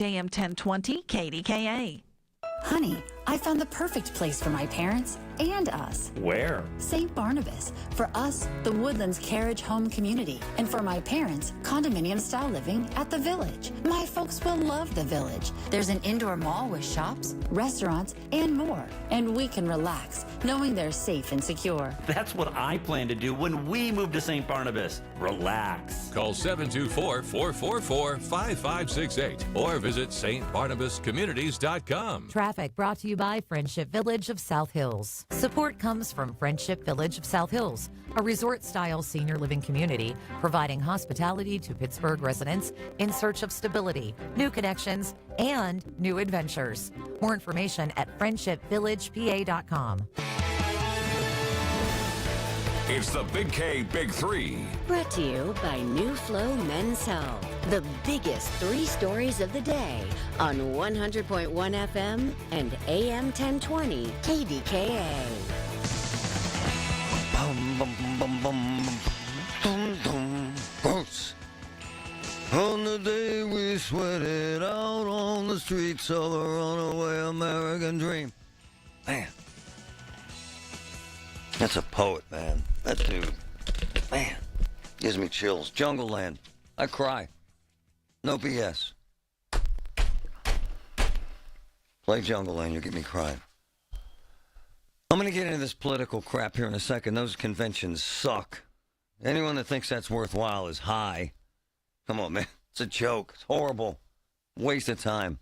AM 1020 KDKA. Honey, I found the perfect place for my parents and us. Where? St. Barnabas. For us, the Woodlands Carriage Home Community. And for my parents, condominium-style living at the Village. My folks will love the Village. There's an indoor mall with shops, restaurants, and more. And we can relax, knowing they're safe and secure. That's what I plan to do when we move to St. Barnabas. Relax. Call 724-444-5568 or visit stbarnabascommunities.com. Traffic brought to you by Friendship Village of South Hills. Support comes from Friendship Village of South Hills, a resort-style senior living community providing hospitality to Pittsburgh residents in search of stability, new connections, and new adventures. More information at friendshipvillagepa.com. It's the Big K Big Three. Brought to you by New Flow Men's Health. The biggest three stories of the day on 100.1 FM and AM 1020 KDKA. Bum, bum, bum, bum, bum, bum, bounce. On the day we sweated out on the streets of a runaway American dream. Man. That's a poet, man. That dude. Man. Gives me chills. Jungle Land. I cry. No BS. Play Jungle Land, you get me crying. I'm going to get into this political crap here in a second. Those conventions suck. Anyone that thinks that's worthwhile is high. Come on, man. It's a joke. It's horrible. Waste of time.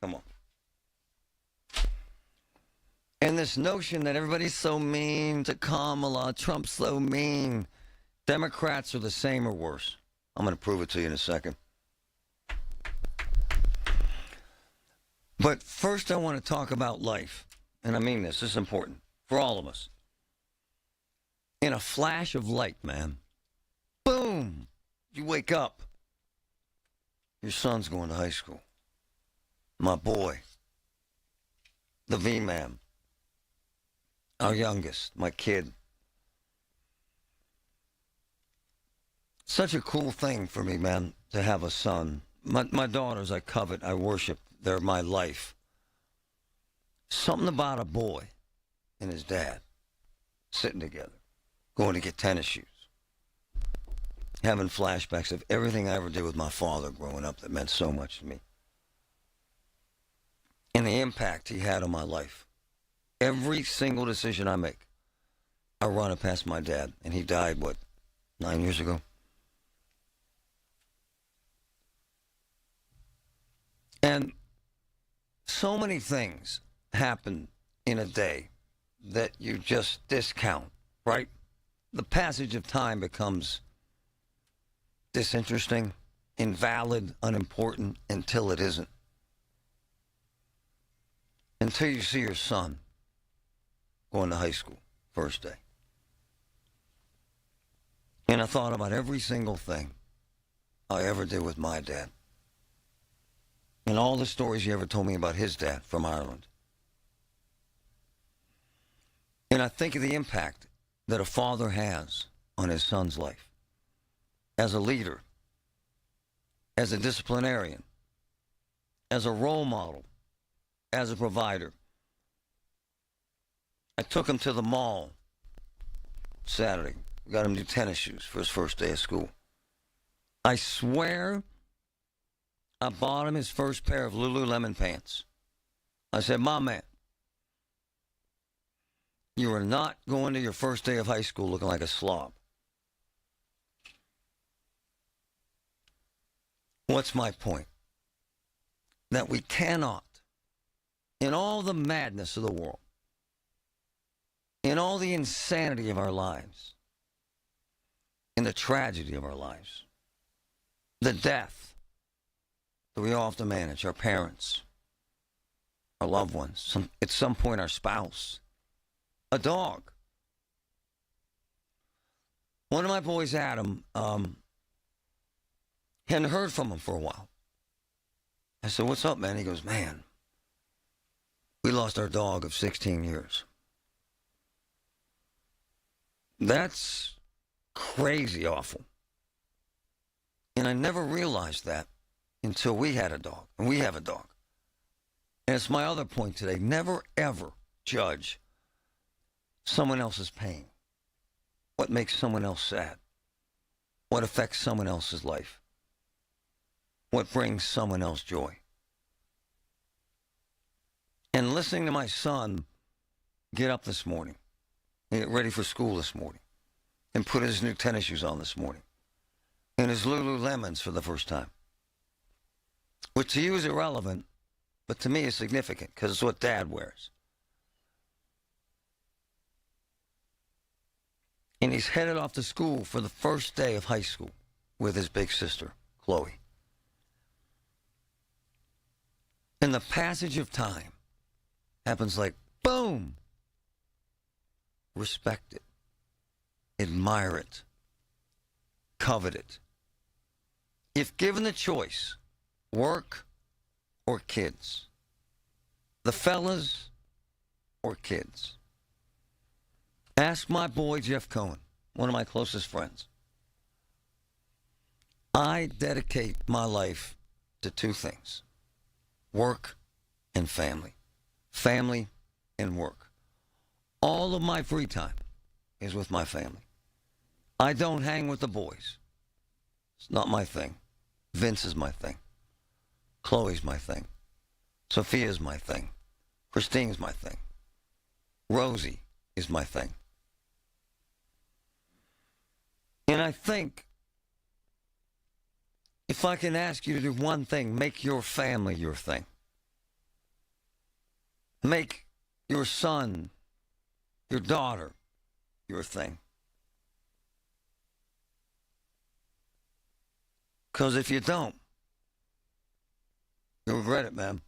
Come on. And this notion that everybody's so mean to Kamala, Trump's so mean. Democrats are the same or worse. I'm going to prove it to you in a second. But first I want to talk about life. And I mean this. This is important for all of us. In a flash of light, man. Boom. You wake up. Your son's going to high school. My boy. The V-Man. Our youngest, my kid. Such a cool thing for me, man, to have a son. My daughters, I covet, I worship. They're my life. Something about a boy and his dad sitting together, going to get tennis shoes, having flashbacks of everything I ever did with my father growing up that meant so much to me, and the impact he had on my life. Every single decision I make, I run it past my dad, and he died, 9 years ago? And so many things happen in a day that you just discount, right? The passage of time becomes disinteresting, invalid, unimportant, until it isn't. Until you see your son going to high school, first day. And I thought about every single thing I ever did with my dad. And all the stories he ever told me about his dad from Ireland. And I think of the impact that a father has on his son's life. As a leader, as a disciplinarian, as a role model, as a provider. I took him to the mall Saturday. We got him new tennis shoes for his first day of school. I swear I bought him his first pair of Lululemon pants. I said, my man, you are not going to your first day of high school looking like a slob. What's my point? That we cannot, in all the madness of the world, in all the insanity of our lives, in the tragedy of our lives, the death that we all have to manage, our parents, our loved ones, at some point our spouse, a dog. One of my boys, Adam, hadn't heard from him for a while. I said, what's up, man? He goes, man, we lost our dog of 16 years. That's crazy awful. And I never realized that until we had a dog, and we have a dog. And it's my other point today. Never, ever judge someone else's pain. What makes someone else sad? What affects someone else's life? What brings someone else joy? And listening to my son get up this morning, and get ready for school this morning, and put his new tennis shoes on this morning, and his Lululemons for the first time, which to you is irrelevant, but to me is significant because it's what Dad wears. And he's headed off to school for the first day of high school with his big sister, Chloe. And the passage of time happens like, boom! Respect it. Admire it. Covet it. If given the choice, work or kids, the fellas or kids, ask my boy Jeff Cohen, one of my closest friends. I dedicate my life to two things: work and family. Family and work. All of my free time is with my family. I don't hang with the boys. It's not my thing. Vince is my thing. Chloe's my thing. Sophia's my thing. Christine's my thing. Rosie is my thing. And I think if I can ask you to do one thing, make your family your thing. Make your son, your daughter, your thing. Because if you don't, you'll regret it, man.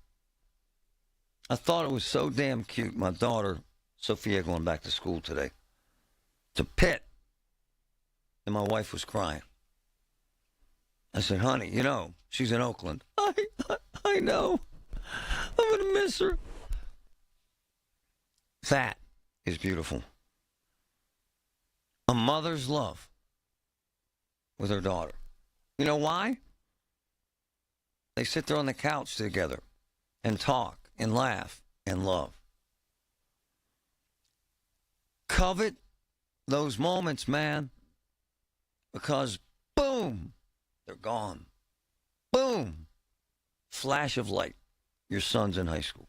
I thought it was so damn cute, my daughter, Sophia, going back to school today, to Pitt. And my wife was crying. I said, honey, you know, she's in Oakland. I know. I'm going to miss her. That is beautiful. A mother's love with her daughter. You know why? They sit there on the couch together and talk and laugh and love. Covet those moments, man, because boom, they're gone. Boom, flash of light. Your son's in high school.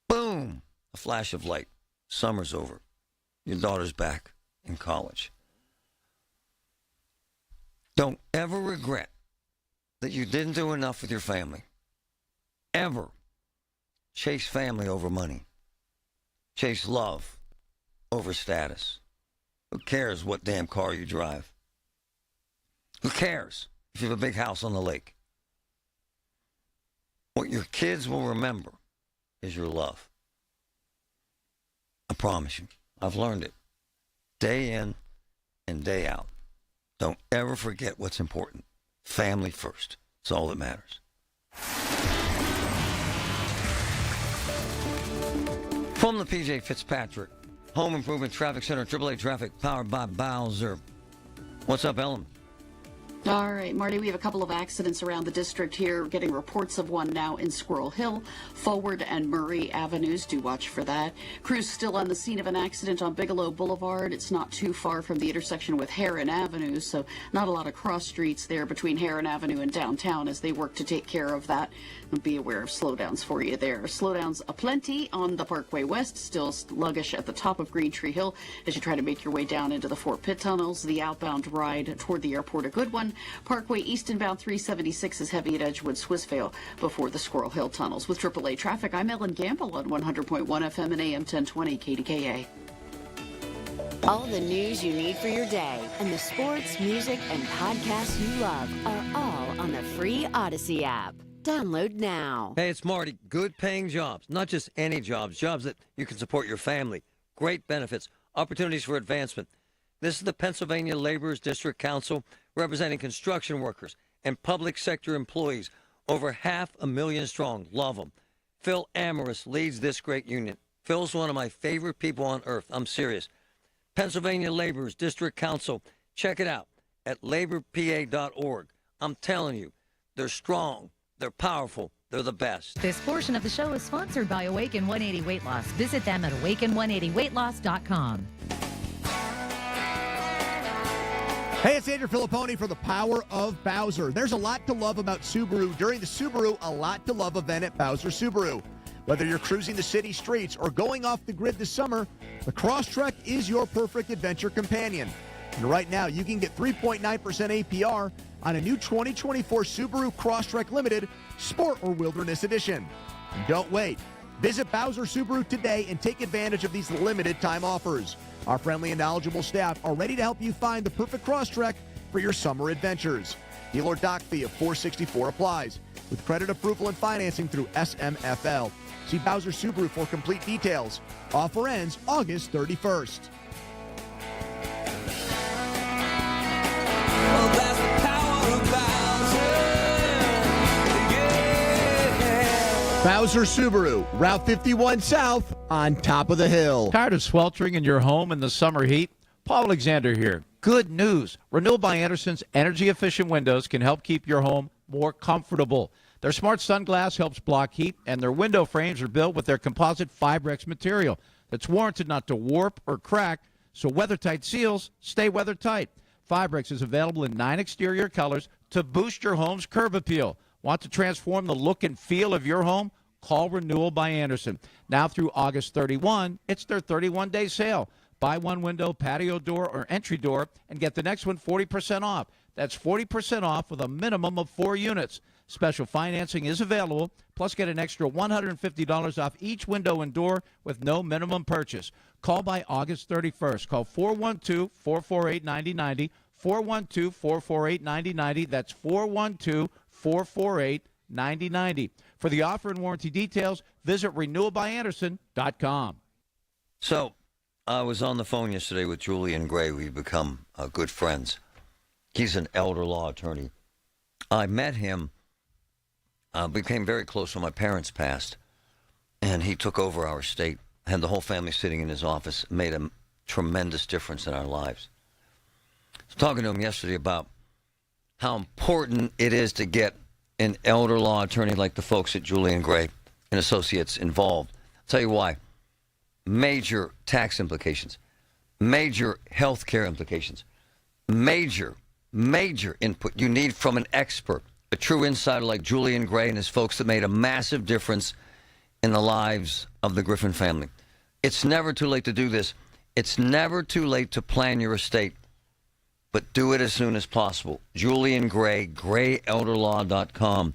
Boom, a flash of light. Summer's over. Your daughter's back in college. Don't ever regret that you didn't do enough with your family. Ever. Chase family over money. Chase love over status. Who cares what damn car you drive? Who cares if you have a big house on the lake? What your kids will remember is your love. I promise you. I've learned it. Day in and day out. Don't ever forget what's important. Family first. It's all that matters. From the PJ Fitzpatrick Home Improvement Traffic Center, AAA Traffic, powered by Bowser. What's up, Ellen? All right, Marty, we have a couple of accidents around the district here. We're getting reports of one now in Squirrel Hill, Forward and Murray Avenues. Do watch for that. Crews still on the scene of an accident on Bigelow Boulevard. It's not too far from the intersection with Heron Avenue, so not a lot of cross streets there between Heron Avenue and downtown as they work to take care of that. And be aware of slowdowns for you there. Slowdowns aplenty on the Parkway West, still sluggish at the top of Green Tree Hill as you try to make your way down into the Fort Pitt tunnels. The outbound ride toward the airport, a good one. Parkway East and bound 376 is heavy at Edgewood, Swissvale before the Squirrel Hill tunnels. With AAA traffic, I'm Ellen Gamble on 100.1 FM and AM 1020 KDKA. All the news you need for your day and the sports, music, and podcasts you love are all on the free Odyssey app. Download now. Hey, it's Marty. Good paying jobs. Not just any jobs. Jobs that you can support your family. Great benefits. Opportunities for advancement. This is the Pennsylvania Laborers District Council representing construction workers and public sector employees. Over 500,000 strong. Love them. Phil Amorous leads this great union. Phil's one of my favorite people on earth. I'm serious. Pennsylvania Laborers District Council. Check it out at laborpa.org. I'm telling you, They're strong. They're powerful. They're the best. This portion of the show is sponsored by Awaken 180 Weight Loss. Visit them at awaken180weightloss.com. Hey, it's Andrew Filipponi for the Power of Bowser. There's a lot to love about Subaru during the Subaru A Lot to Love event at Bowser Subaru. Whether you're cruising the city streets or going off the grid this summer, the Crosstrek is your perfect adventure companion. And right now, you can get 3.9% APR on a new 2024 Subaru Crosstrek Limited Sport or Wilderness Edition. And don't wait. Visit Bowser Subaru today and take advantage of these limited time offers. Our friendly and knowledgeable staff are ready to help you find the perfect Crosstrek for your summer adventures. Dealer dock fee of $464 applies with credit approval and financing through SMFL. See Bowser Subaru for complete details. Offer ends August 31st. Bowser Subaru, Route 51 South, on top of the hill. Tired of sweltering in your home in the summer heat? Paul Alexander here. Good news. Renewal by Anderson's energy-efficient windows can help keep your home more comfortable. Their smart sunglass helps block heat, and their window frames are built with their composite Fibrex material that's warranted not to warp or crack, so weather-tight seals stay weather-tight. Fibrex is available in 9 exterior colors to boost your home's curb appeal. Want to transform the look and feel of your home? Call Renewal by Anderson. Now through August 31, it's their 31-day sale. Buy one window, patio door, or entry door, and get the next one 40% off. That's 40% off with a minimum of 4 units. Special financing is available, plus get an extra $150 off each window and door with no minimum purchase. Call by August 31st. Call 412-448-9090, 412-448-9090. That's 412-448-9090. For the offer and warranty details, visit renewalbyanderson.com. So, I was on the phone yesterday with Julian Gray. We've become good friends. He's an elder law attorney. I met him, became very close when my parents passed, and he took over our estate, had the whole family sitting in his office, made a tremendous difference in our lives. I was talking to him yesterday about how important it is to get an elder law attorney like the folks at Julian Gray and Associates involved. I'll tell you why. Major tax implications, major health care implications, major input you need from an expert, a true insider like Julian Gray and his folks that made a massive difference in the lives of the Griffin family. It's never too late to do this. It's never too late to plan your estate, but do it as soon as possible. Julian Gray, grayelderlaw.com,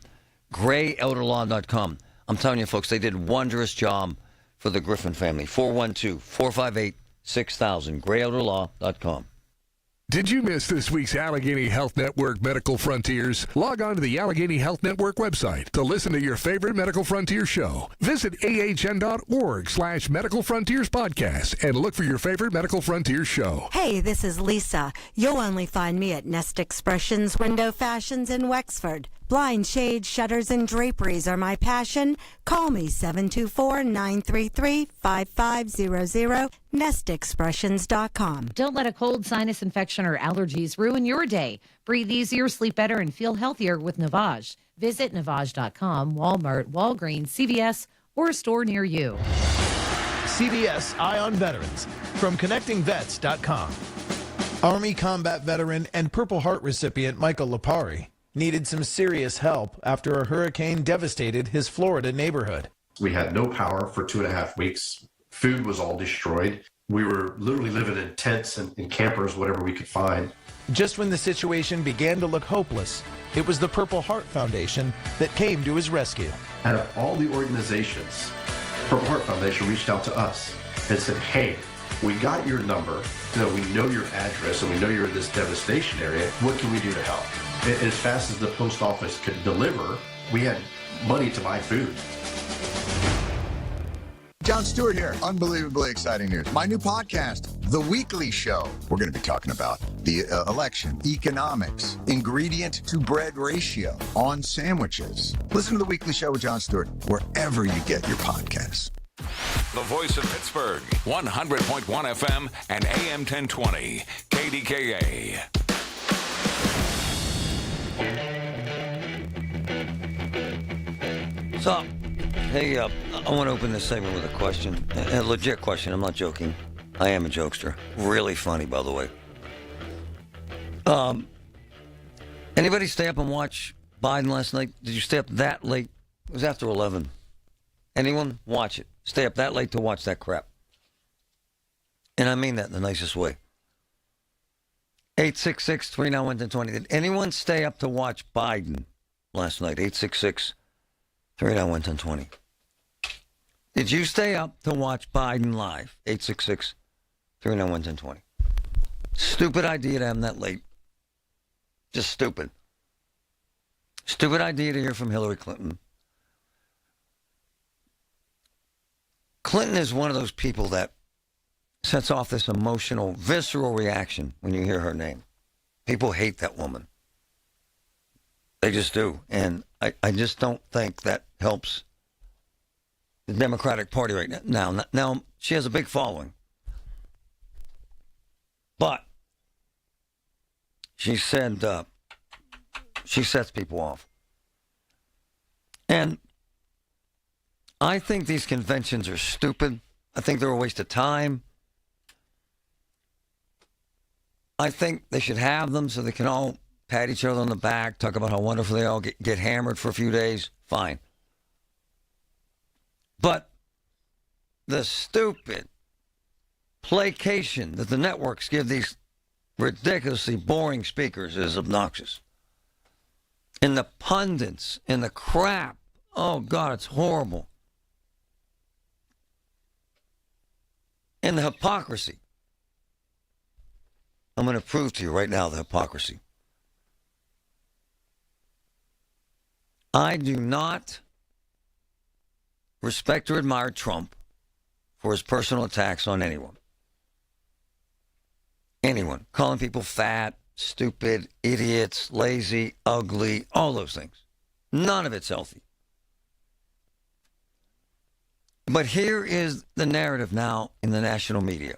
grayelderlaw.com. I'm telling you, folks, they did a wondrous job for the Griffin family. 412-458-6000, grayelderlaw.com. Did you miss this week's Allegheny Health Network Medical Frontiers? Log on to the Allegheny Health Network website to listen to your favorite Medical Frontier show. Visit ahn.org/Medical Frontiers podcast and look for your favorite Medical Frontiers show. Hey, this is Lisa. You'll only find me at Nest Expressions Window Fashions in Wexford. Blind shades, shutters, and draperies are my passion. Call me 724-933-5500, nestexpressions.com. Don't let a cold, sinus infection, or allergies ruin your day. Breathe easier, sleep better, and feel healthier with Navage. Visit Navage.com, Walmart, Walgreens, CVS, or a store near you. CBS Eye on Veterans from ConnectingVets.com. Army combat veteran and Purple Heart recipient Michael Lipari needed some serious help after a hurricane devastated his Florida neighborhood. We had no power for 2.5 weeks. Food was all destroyed. We were literally living in tents and campers, whatever we could find. Just when the situation began to look hopeless, it was the Purple Heart Foundation that came to his rescue. Out of all the organizations, Purple Heart Foundation reached out to us and said, hey, we got your number, we know your address, and we know you're in this devastation area. What can we do to help? As fast as the post office could deliver, we had money to buy food. Jon Stewart here. Unbelievably exciting news. My new podcast, The Weekly Show. We're going to be talking about the election, economics, ingredient to bread ratio on sandwiches. Listen to The Weekly Show with Jon Stewart wherever you get your podcasts. The voice of Pittsburgh, 100.1 FM and AM 1020, KDKA. So, hey, I want to open this segment with a question. A legit question. I'm not joking. I am a jokester. Really funny, by the way. Anybody stay up and watch Biden last night? Did you stay up that late? It was after 11. Anyone? Watch it. Stay up that late to watch that crap. And I mean that in the nicest way. 866-391-1020. Did anyone stay up to watch Biden last night? 866-391-1020. Did you stay up to watch Biden live? 866-391-1020. Stupid idea to have him that late. Just stupid. Stupid idea to hear from Hillary Clinton. Clinton is one of those people that sets off this emotional, visceral reaction when you hear her name. People hate that woman. They just do. And I just don't think that helps the Democratic Party right now. Now, she has a big following. But she said she sets people off. And I think these conventions are stupid. I think they're a waste of time. I think they should have them so they can all pat each other on the back, talk about how wonderful they all get hammered for a few days. Fine. But the stupid placation that the networks give these ridiculously boring speakers is obnoxious. And the pundits and the crap, oh God, it's horrible. And the hypocrisy. I'm going to prove to you right now the hypocrisy. I do not respect or admire Trump for his personal attacks on anyone. Anyone. Calling people fat, stupid, idiots, lazy, ugly, all those things. None of it's healthy. But here is the narrative now in the national media.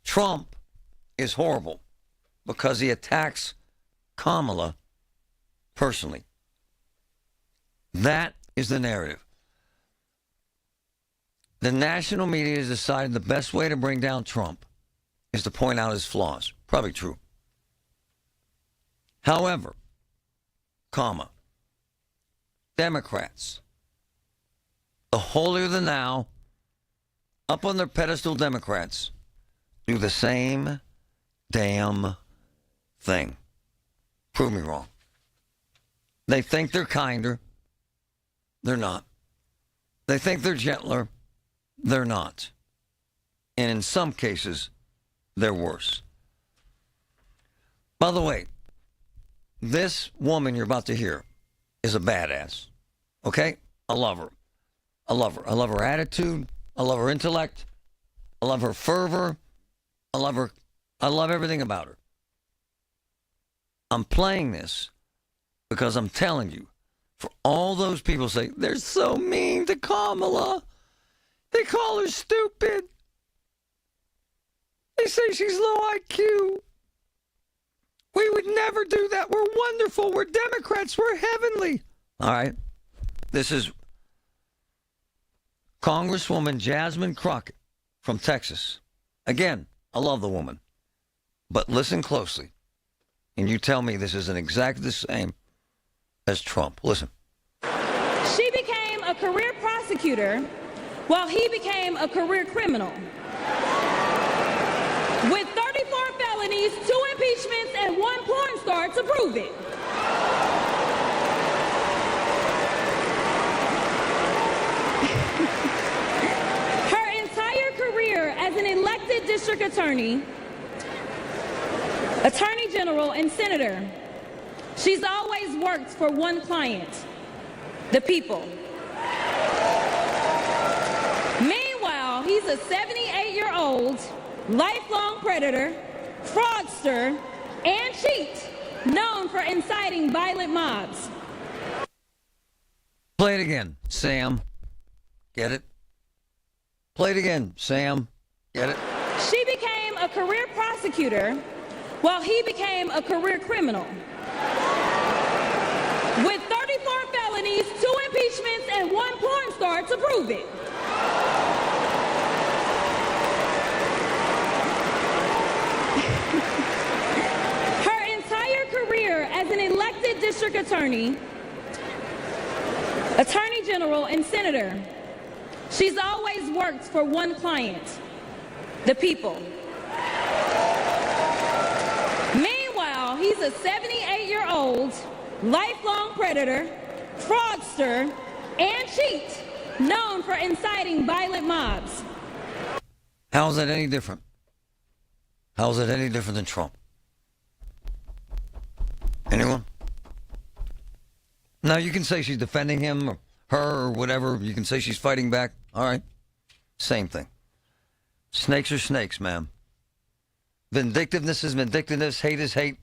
Trump is horrible because he attacks Kamala personally. That is the narrative. The national media has decided the best way to bring down Trump is to point out his flaws. Probably true. However, Democrats, the holier than thou, up on their pedestal Democrats, do the same damn thing. Prove me wrong. They think they're kinder. They're not. They think they're gentler. They're not. And in some cases, they're worse. By the way, this woman you're about to hear is a badass. Okay? I love her. I love her. I love her attitude. I love her intellect. I love her fervor. I love her. I love everything about her. I'm playing this because I'm telling you, for all those people say, they're so mean to Kamala. They call her stupid. They say she's low IQ. We would never do that. We're wonderful. We're Democrats. We're heavenly. All right. This is Congresswoman Jasmine Crockett from Texas. Again, I love the woman. But listen closely. And you tell me this isn't exactly the same as Trump. Listen. She became a career prosecutor while he became a career criminal. With 34 felonies, 2 impeachments, and 1 porn star to prove it. Her entire career as an elected district attorney, attorney general, and senator, she's always worked for one client, the people. Meanwhile, he's a 78-year-old lifelong predator, fraudster, and cheat, known for inciting violent mobs. Play it again, Sam. Get it? Play it again, Sam. Get it? She became a career prosecutor while he became a career criminal. With 34 felonies, 2 impeachments, and one porn star to prove it. Her entire career as an elected district attorney, attorney general, and senator, she's always worked for one client, the people. Meanwhile, he's a 78-year-old, lifelong predator, fraudster, and cheat, known for inciting violent mobs. How is that any different? How is that any different than Trump? Anyone? Now, you can say she's defending him or her or whatever. You can say she's fighting back. All right. Same thing. Snakes are snakes, ma'am. Vindictiveness is vindictiveness. Hate is hate.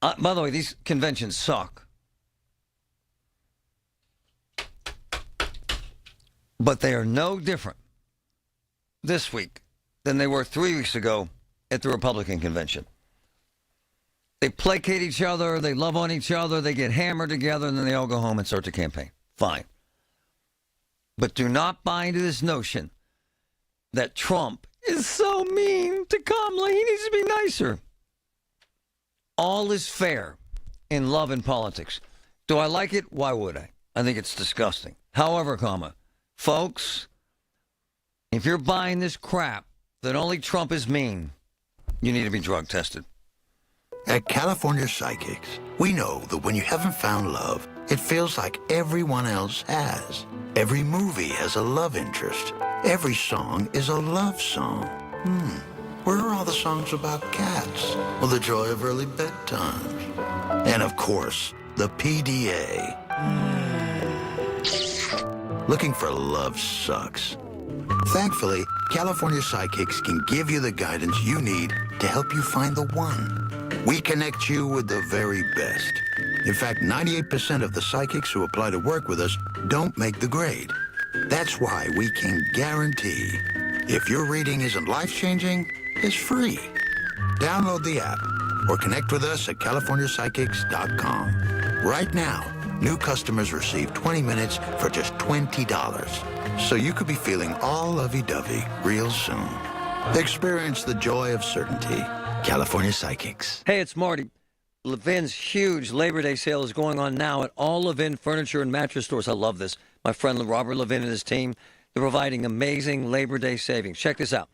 By the way, these conventions suck. But they are no different this week than they were 3 weeks ago at the Republican convention. They placate each other, they love on each other, they get hammered together, and then they all go home and start the campaign. Fine. But do not buy into this notion that Trump is so mean to Kamala. He needs to be nicer. All is fair in love and politics. Do I like it? Why would I? I think it's disgusting. However, folks, if you're buying this crap that only Trump is mean, you need to be drug tested. At California Psychics, we know that when you haven't found love, it feels like everyone else has. Every movie has a love interest. Every song is a love song. Where are all the songs about cats? Or the joy of early bedtimes? And of course, the PDA. Looking for love sucks. Thankfully, California Psychics can give you the guidance you need to help you find the one. We connect you with the very best. In fact, 98% of the psychics who apply to work with us don't make the grade. That's why we can guarantee if your reading isn't life-changing, it's free. Download the app or connect with us at CaliforniaPsychics.com. Right now, new customers receive 20 minutes for just $20. So you could be feeling all lovey-dovey real soon. Experience the joy of certainty. California Psychics. Hey, it's Marty. Levin's huge Labor Day sale is going on now at all Levin furniture and mattress stores. I love this. My friend Robert Levin and his team, they're providing amazing Labor Day savings. Check this out.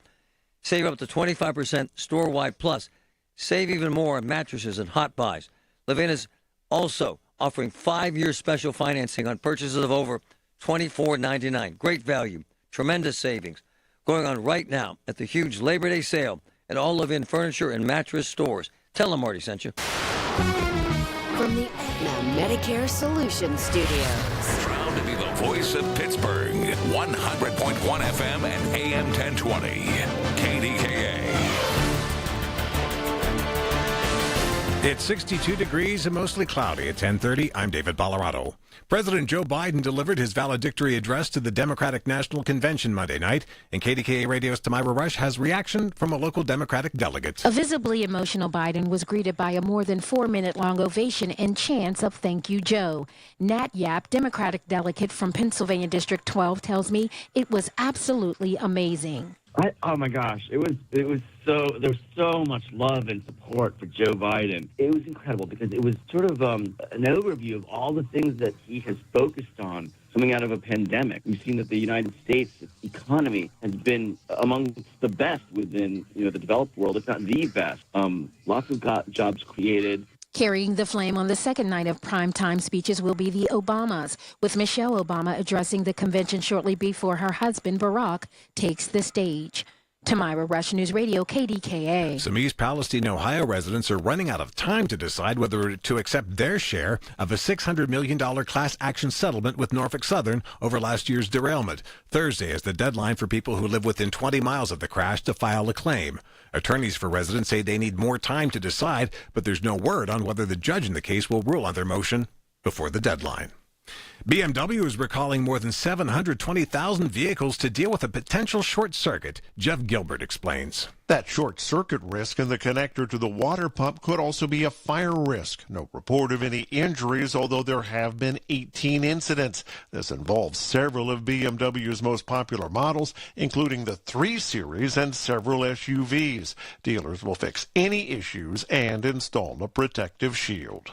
Save up to 25% store-wide plus. Save even more on mattresses and hot buys. Levin is also offering 5-year special financing on purchases of over $24.99. Great value. Tremendous savings. Going on right now at the huge Labor Day sale at all Levin furniture and mattress stores. Tell them Marty sent you. From the Aetna Medicare Solutions Studios. Proud to be the voice of Pittsburgh. 100.1 FM and AM 1020. KDKA. It's 62 degrees and mostly cloudy at 10:30. I'm David Ballarado. President Joe Biden delivered his valedictory address to the Democratic National Convention Monday night, and KDKA Radio's Tamira Rush has reaction from a local Democratic delegate. A visibly emotional Biden was greeted by a more than 4-minute-long ovation and chants of "Thank you, Joe." Nat Yap, Democratic delegate from Pennsylvania District 12, tells me it was absolutely amazing. Oh my gosh, there was so much love and support for Joe Biden. It was incredible because it was sort of an overview of all the things that he has focused on coming out of a pandemic. We've seen that the United States economy has been among the best within the developed world, if not the best. Lots of jobs created. Carrying the flame on the second night of primetime speeches will be the Obamas, with Michelle Obama addressing the convention shortly before her husband, Barack, takes the stage. Tamira Rush, News Radio, KDKA. Some East Palestine, Ohio residents are running out of time to decide whether to accept their share of a $600 million class action settlement with Norfolk Southern over last year's derailment. Thursday is the deadline for people who live within 20 miles of the crash to file a claim. Attorneys for residents say they need more time to decide, but there's no word on whether the judge in the case will rule on their motion before the deadline. BMW is recalling more than 720,000 vehicles to deal with a potential short circuit. Jeff Gilbert explains. That short circuit risk in the connector to the water pump could also be a fire risk. No report of any injuries, although there have been 18 incidents. This involves several of BMW's most popular models, including the 3 Series and several SUVs. Dealers will fix any issues and install a protective shield.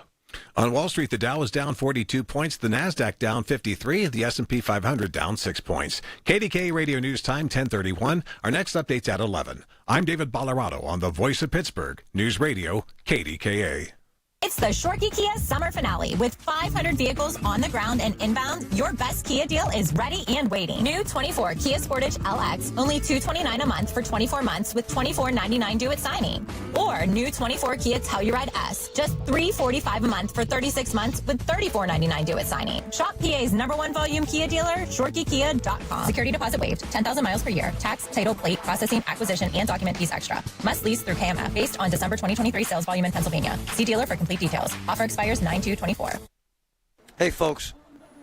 On Wall Street, the Dow is down 42 points, the Nasdaq down 53, the S&P 500 down 6 points. KDKA Radio News Time 10:31. Our next update's at 11. I'm David Ballarado on the Voice of Pittsburgh News Radio KDKA. It's the Shorkey Kia Summer Finale. With 500 vehicles on the ground and inbound, your best Kia deal is ready and waiting. New 24 Kia Sportage LX, only $229 a month for 24 months with $24.99 due at signing. Or new 24 Kia Telluride S, just $345 a month for 36 months with $34.99 due at signing. Shop PA's #1 volume Kia dealer, ShorkeyKia.com. Security deposit waived, 10,000 miles per year. Tax, title, plate, processing, acquisition, and document fees extra. Must lease through KMF based on December 2023 sales volume in Pennsylvania. See dealer for complete details. Offer expires 9/2/24. Hey folks,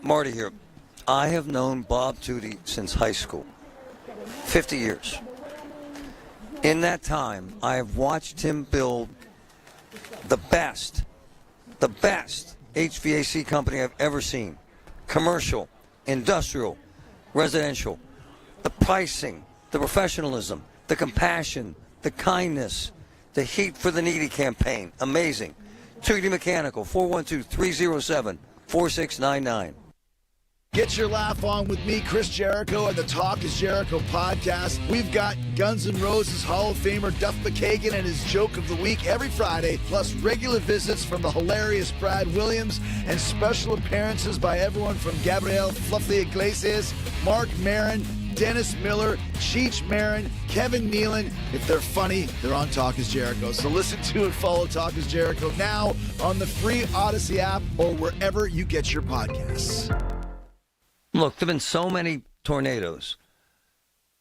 Marty here. I have known Bob Tootie since high school, 50 years. In that time, I have watched him build the best HVAC company I've ever seen. Commercial, industrial, residential. The pricing, the professionalism, the compassion, the kindness, the Heat for the Needy campaign. Amazing. Tootie Mechanical, 412-307-4699. Get your laugh on with me, Chris Jericho, and the Talk is Jericho podcast. We've got Guns N' Roses Hall of Famer Duff McKagan and his joke of the week every Friday, plus regular visits from the hilarious Brad Williams and special appearances by everyone from Gabriel Fluffy Iglesias, Mark Maron, Dennis Miller, Cheech Marin, Kevin Nealon. If they're funny, they're on Talk is Jericho. So listen to and follow Talk is Jericho now on the free Odyssey app or wherever you get your podcasts. Look, there have been so many tornadoes.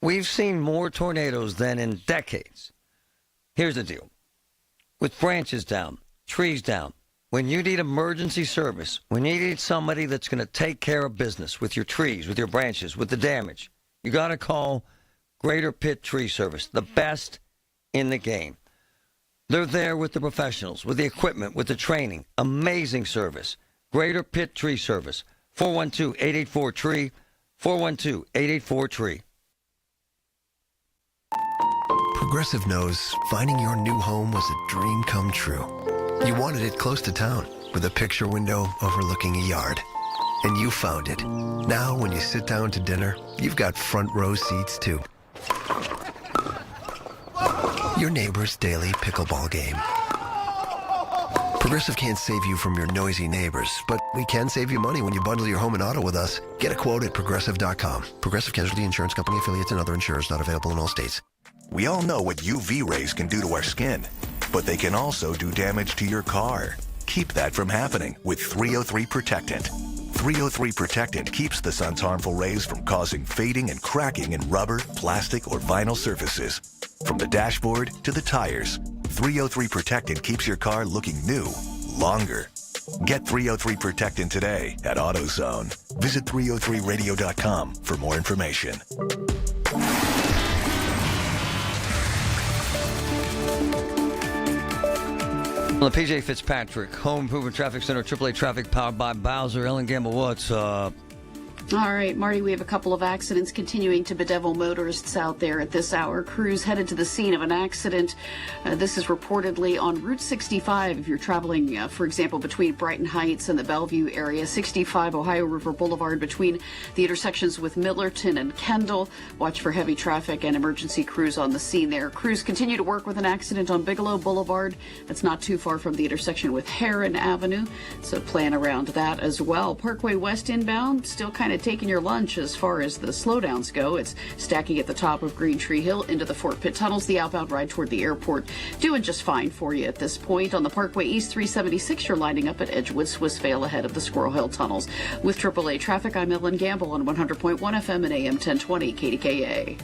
We've seen more tornadoes than in decades. Here's the deal. With branches down, trees down, when you need emergency service, when you need somebody that's going to take care of business with your trees, with your branches, with the damage, you got to call Greater Pitt Tree Service, the best in the game. They're there with the professionals, with the equipment, with the training. Amazing service. Greater Pitt Tree Service, 412-884-TREE, 412-884-TREE. Progressive knows finding your new home was a dream come true. You wanted it close to town, with a picture window overlooking a yard. And you found it. Now, when you sit down to dinner, you've got front row seats, too. Your neighbor's daily pickleball game. Progressive can't save you from your noisy neighbors, but we can save you money when you bundle your home and auto with us. Get a quote at Progressive.com. Progressive Casualty Insurance Company affiliates and other insurers not available in all states. We all know what UV rays can do to our skin, but they can also do damage to your car. Keep that from happening with 303 Protectant. 303 Protectant keeps the sun's harmful rays from causing fading and cracking in rubber, plastic, or vinyl surfaces. From the dashboard to the tires, 303 Protectant keeps your car looking new longer. Get 303 Protectant today at AutoZone. Visit 303radio.com for more information. Well, the PJ Fitzpatrick, Home Improvement Traffic Center, AAA Traffic powered by Bowser. Ellen Gamble, what's up? All right, Marty, we have a couple of accidents continuing to bedevil motorists out there at this hour. Crews headed to the scene of an accident. This is reportedly on Route 65 if you're traveling, for example, between Brighton Heights and the Bellevue area. 65 Ohio River Boulevard between the intersections with Millerton and Kendall. Watch for heavy traffic and emergency crews on the scene there. Crews continue to work with an accident on Bigelow Boulevard. That's not too far from the intersection with Heron Avenue, so plan around that as well. Parkway West inbound, still kind of taking your lunch as far as the slowdowns go. It's stacking at the top of Green Tree Hill into the Fort Pitt tunnels. The outbound ride toward the airport doing just fine for you at this point. On the Parkway East 376, you're lining up at Edgewood Swissvale ahead of the Squirrel Hill tunnels. With AAA traffic, I'm Ellen Gamble on 100.1 FM and AM 1020 KDKA.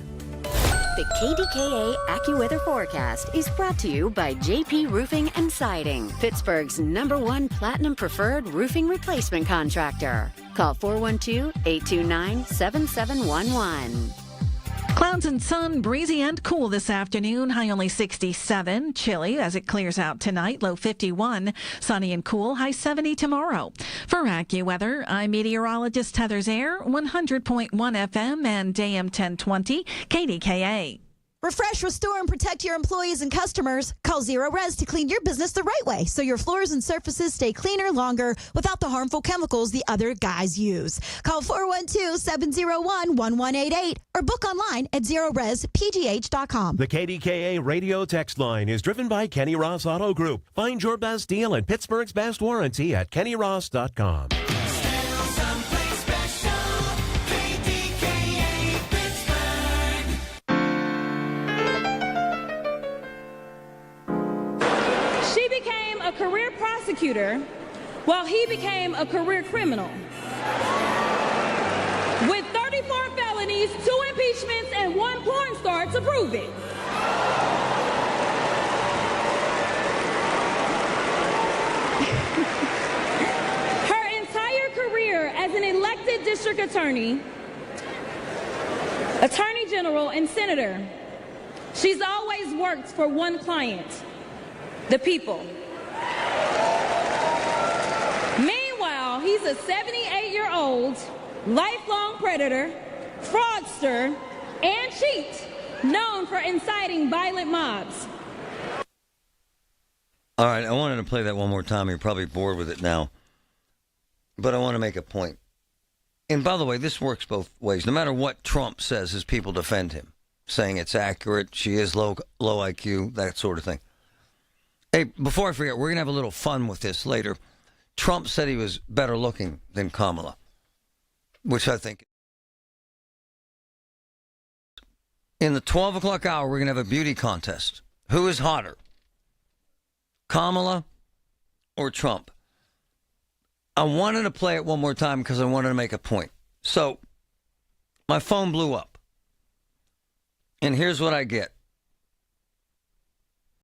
The KDKA AccuWeather forecast is brought to you by JP Roofing and Siding, Pittsburgh's #1 Platinum Preferred roofing replacement contractor. Call 412-829-7711. Clouds and sun, breezy and cool this afternoon. High only 67. Chilly as it clears out tonight. Low 51. Sunny and cool. High 70 tomorrow. For AccuWeather, I'm meteorologist Heather Zaire, 100.1 FM and AM 1020 KDKA. Refresh, restore, and protect your employees and customers. Call Zero Res to clean your business the right way so your floors and surfaces stay cleaner longer without the harmful chemicals the other guys use. Call 412-701-1188 or book online at ZeroResPGH.com. The KDKA radio text line is driven by Kenny Ross Auto Group. Find your best deal and Pittsburgh's best warranty at KennyRoss.com. A career prosecutor while he became a career criminal. With 34 felonies, 2 impeachments, and 1 porn star to prove it. Her entire career as an elected district attorney, attorney general, and senator, she's always worked for one client, the people. Meanwhile, he's a 78-year-old, lifelong predator, fraudster, and cheat, known for inciting violent mobs. All right, I wanted to play that one more time. You're probably bored with it now. But I want to make a point. And by the way, this works both ways. No matter what Trump says, his people defend him, saying it's accurate, she is low IQ, that sort of thing. Hey, before I forget, we're going to have a little fun with this later. Trump said he was better looking than Kamala, which I think. In the 12 o'clock hour, we're going to have a beauty contest. Who is hotter, Kamala or Trump? I wanted to play it one more time because I wanted to make a point. So, my phone blew up. And here's what I get.